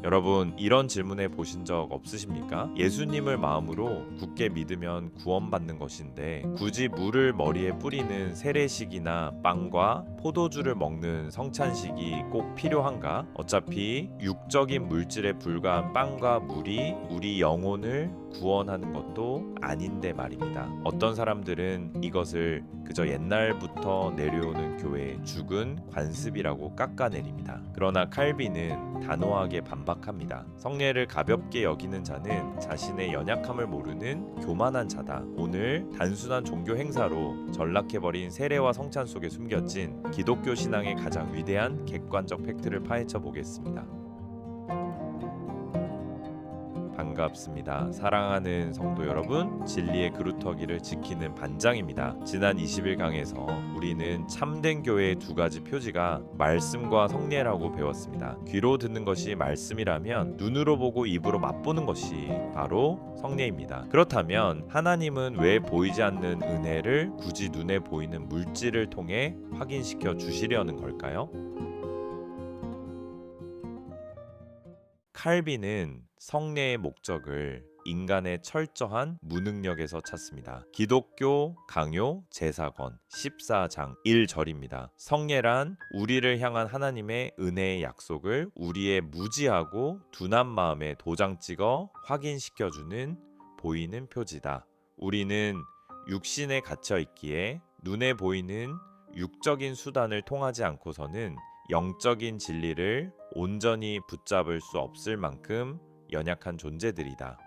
여러분, 이런 질문해 보신 적 없으십니까? 예수님을 마음으로 굳게 믿으면 구원받는 것인데 굳이 물을 머리에 뿌리는 세례식이나 빵과 포도주를 먹는 성찬식이 꼭 필요한가? 어차피 육적인 물질에 불과한 빵과 물이 우리 영혼을 구원하는 것도 아닌데 말입니다. 어떤 사람들은 이것을 그저 옛날부터 내려오는 교회의 죽은 관습이라고 깎아내립니다. 그러나 칼빈은 단호하게 반박합니다. 성례를 가볍게 여기는 자는 자신의 연약함을 모르는 교만한 자다. 오늘 단순한 종교 행사로 전락해버린 세례와 성찬 속에 숨겨진 기독교 신앙의 가장 위대한 객관적 팩트를 파헤쳐 보겠습니다. 반갑습니다. 사랑하는 성도 여러분, 진리의 그루터기를 지키는 반장입니다. 지난 20일강에서 우리는 참된 교회의 두 가지 표지가 말씀과 성례라고 배웠습니다. 귀로 듣는 것이 말씀이라면 눈으로 보고 입으로 맛보는 것이 바로 성례입니다. 그렇다면 하나님은 왜 보이지 않는 은혜를 굳이 눈에 보이는 물질을 통해 확인시켜 주시려는 걸까요? 칼빈은 성례의 목적을 인간의 철저한 무능력에서 찾습니다. 기독교 강요 제사건 14장 1절입니다. 성례란 우리를 향한 하나님의 은혜의 약속을 우리의 무지하고 둔한 마음에 도장 찍어 확인시켜주는 보이는 표지다. 우리는 육신에 갇혀 있기에 눈에 보이는 육적인 수단을 통하지 않고서는 영적인 진리를 온전히 붙잡을 수 없을 만큼 연약한 존재들이다.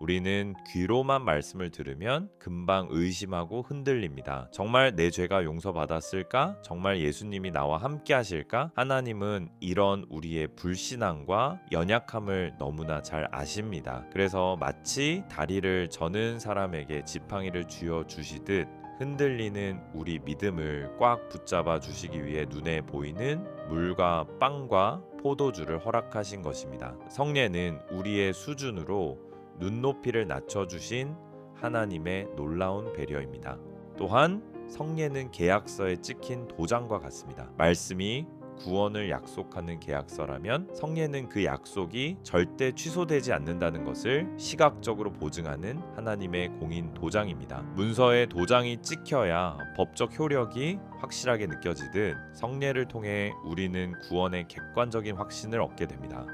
우리는 귀로만 말씀을 들으면 금방 의심하고 흔들립니다. 정말 내 죄가 용서받았을까? 정말 예수님이 나와 함께 하실까? 하나님은 이런 우리의 불신앙과 연약함을 너무나 잘 아십니다. 그래서 마치 다리를 저는 사람에게 지팡이를 쥐어 주시듯 흔들리는 우리 믿음을 꽉 붙잡아 주시기 위해 눈에 보이는 물과 빵과 포도주를 허락하신 것입니다. 성례는 우리의 수준으로 눈높이를 낮춰주신 하나님의 놀라운 배려입니다. 또한 성례는 계약서에 찍힌 도장과 같습니다. 말씀이 구원을 약속하는 계약서라면 성례는 그 약속이 절대 취소되지 않는다는 것을 시각적으로 보증하는 하나님의 공인 도장입니다. 문서에 도장이 찍혀야 법적 효력이 확실하게 느껴지듯 성례를 통해 우리는 구원의 객관적인 확신을 얻게 됩니다.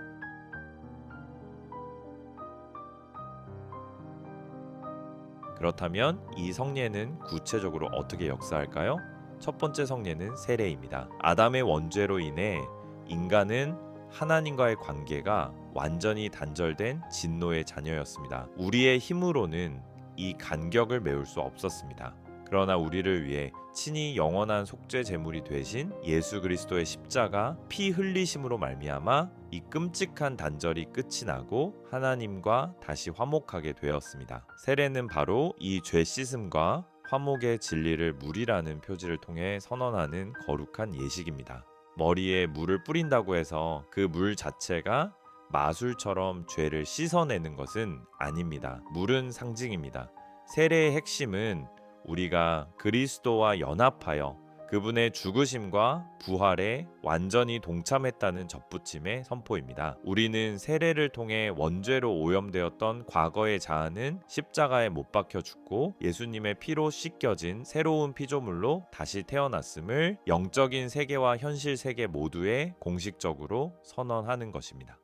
그렇다면 이 성례는 구체적으로 어떻게 역사할까요? 첫 번째 성례는 세례입니다. 아담의 원죄로 인해 인간은 하나님과의 관계가 완전히 단절된 진노의 자녀였습니다. 우리의 힘으로는 이 간격을 메울 수 없었습니다. 그러나 우리를 위해 친히 영원한 속죄 제물이 되신 예수 그리스도의 십자가 피 흘리심으로 말미암아 이 끔찍한 단절이 끝이 나고 하나님과 다시 화목하게 되었습니다. 세례는 바로 이 죄 씻음과 화목의 진리를 물이라는 표지를 통해 선언하는 거룩한 예식입니다. 머리에 물을 뿌린다고 해서 그 물 자체가 마술처럼 죄를 씻어내는 것은 아닙니다. 물은 상징입니다. 세례의 핵심은 우리가 그리스도와 연합하여 그분의 죽으심과 부활에 완전히 동참했다는 접붙임의 선포입니다. 우리는 세례를 통해 원죄로 오염되었던 과거의 자아는 십자가에 못 박혀 죽고 예수님의 피로 씻겨진 새로운 피조물로 다시 태어났음을 영적인 세계와 현실 세계 모두에 공식적으로 선언하는 것입니다.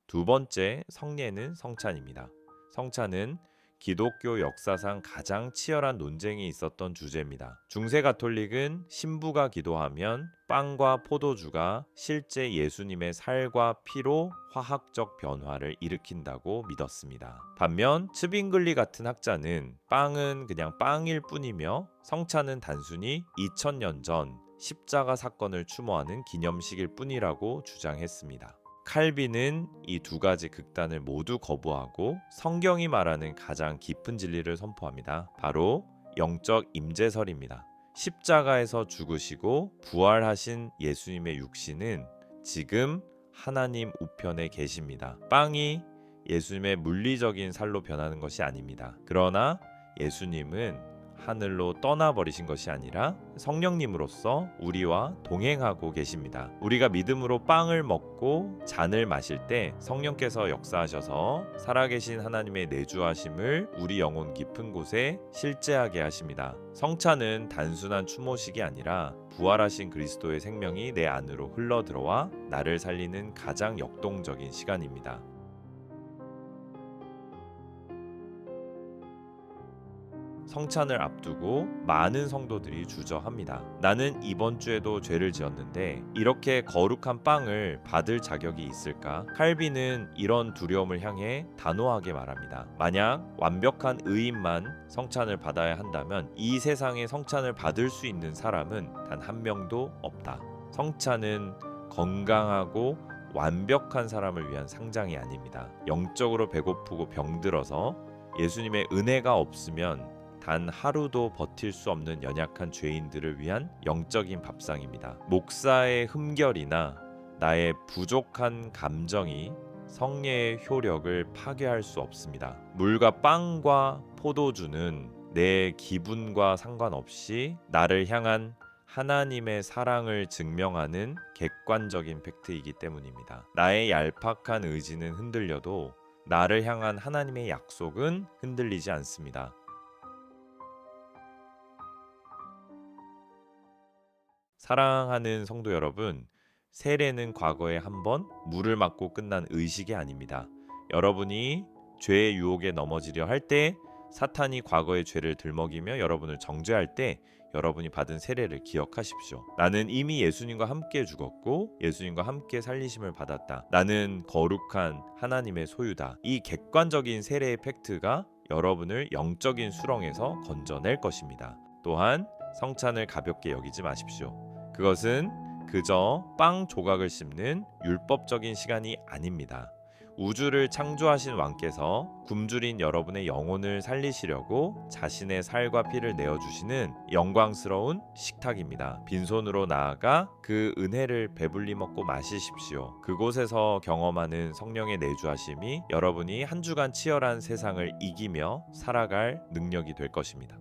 두 번째 성례는 성찬입니다. 성찬은 기독교 역사상 가장 치열한 논쟁이 있었던 주제입니다. 중세 가톨릭은 신부가 기도하면 빵과 포도주가 실제 예수님의 살과 피로 화학적 변화를 일으킨다고 믿었습니다. 반면 츠빙글리 같은 학자는 빵은 그냥 빵일 뿐이며 성찬은 단순히 2000년 전 십자가 사건을 추모하는 기념식일 뿐이라고 주장했습니다. 칼빈은 이 두 가지 극단을 모두 거부하고 성경이 말하는 가장 깊은 진리를 선포합니다. 바로 영적 임재설입니다. 십자가에서 죽으시고 부활하신 예수님의 육신은 지금 하나님 우편에 계십니다. 빵이 예수님의 물리적인 살로 변하는 것이 아닙니다. 그러나 예수님은 하늘로 떠나버리신 것이 아니라 성령님으로서 우리와 동행하고 계십니다. 우리가 믿음으로 빵을 먹고 잔을 마실 때 성령께서 역사하셔서 살아계신 하나님의 내주하심을 우리 영혼 깊은 곳에 실제하게 하십니다. 성찬은 단순한 추모식이 아니라 부활하신 그리스도의 생명이 내 안으로 흘러들어와 나를 살리는 가장 역동적인 시간입니다. 성찬을 앞두고 많은 성도들이 주저합니다. 나는 이번 주에도 죄를 지었는데 이렇게 거룩한 빵을 받을 자격이 있을까? 칼빈은 이런 두려움을 향해 단호하게 말합니다. 만약 완벽한 의인만 성찬을 받아야 한다면 이 세상에 성찬을 받을 수 있는 사람은 단 한 명도 없다. 성찬은 건강하고 완벽한 사람을 위한 상장이 아닙니다. 영적으로 배고프고 병들어서 예수님의 은혜가 없으면 단 하루도 버틸 수 없는 연약한 죄인들을 위한 영적인 밥상입니다. 목사의 흠결이나 나의 부족한 감정이 성례의 효력을 파괴할 수 없습니다. 물과 빵과 포도주는 내 기분과 상관없이 나를 향한 하나님의 사랑을 증명하는 객관적인 팩트이기 때문입니다. 나의 얄팍한 의지는 흔들려도 나를 향한 하나님의 약속은 흔들리지 않습니다. 사랑하는 성도 여러분, 세례는 과거에 한번 물을 맞고 끝난 의식이 아닙니다. 여러분이 죄의 유혹에 넘어지려 할 때, 사탄이 과거의 죄를 들먹이며 여러분을 정죄할 때 여러분이 받은 세례를 기억하십시오. 나는 이미 예수님과 함께 죽었고 예수님과 함께 살리심을 받았다. 나는 거룩한 하나님의 소유다. 이 객관적인 세례의 팩트가 여러분을 영적인 수렁에서 건져낼 것입니다. 또한 성찬을 가볍게 여기지 마십시오. 그것은 그저 빵 조각을 씹는 율법적인 시간이 아닙니다. 우주를 창조하신 왕께서 굶주린 여러분의 영혼을 살리시려고 자신의 살과 피를 내어주시는 영광스러운 식탁입니다. 빈손으로 나아가 그 은혜를 배불리 먹고 마시십시오. 그곳에서 경험하는 성령의 내주하심이 여러분이 한 주간 치열한 세상을 이기며 살아갈 능력이 될 것입니다.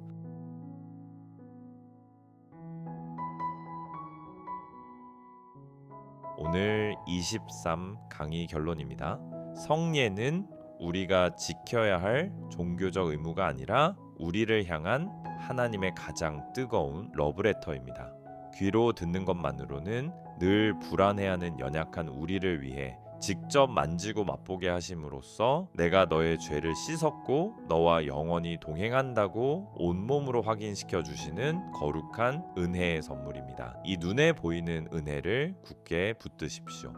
오늘 23 강의 결론입니다. 성례는 우리가 지켜야 할 종교적 의무가 아니라 우리를 향한 하나님의 가장 뜨거운 러브레터입니다. 귀로 듣는 것만으로는 늘 불안해하는 연약한 우리를 위해 직접 만지고 맛보게 하심으로써 내가 너의 죄를 씻었고 너와 영원히 동행한다고 온몸으로 확인시켜 주시는 거룩한 은혜의 선물입니다. 이 눈에 보이는 은혜를 굳게 붙드십시오.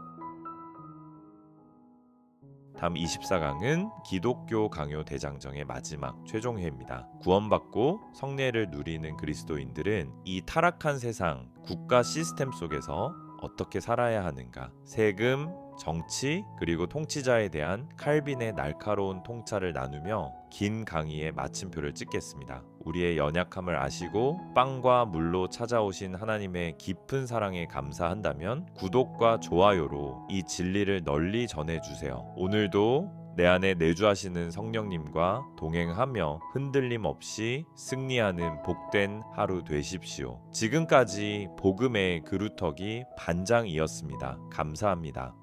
다음 24강은 기독교 강요 대장정의 마지막 최종 회입니다. 구원받고 성례를 누리는 그리스도인들은 이 타락한 세상 국가 시스템 속에서 어떻게 살아야 하는가? 세금, 정치, 그리고 통치자에 대한 칼빈의 날카로운 통찰을 나누며 긴 강의의 마침표를 찍겠습니다. 우리의 연약함을 아시고 빵과 물로 찾아오신 하나님의 깊은 사랑에 감사한다면 구독과 좋아요로 이 진리를 널리 전해주세요. 오늘도 내 안에 내주하시는 성령님과 동행하며 흔들림 없이 승리하는 복된 하루 되십시오. 지금까지 복음의 그루터기 반장이었습니다. 감사합니다.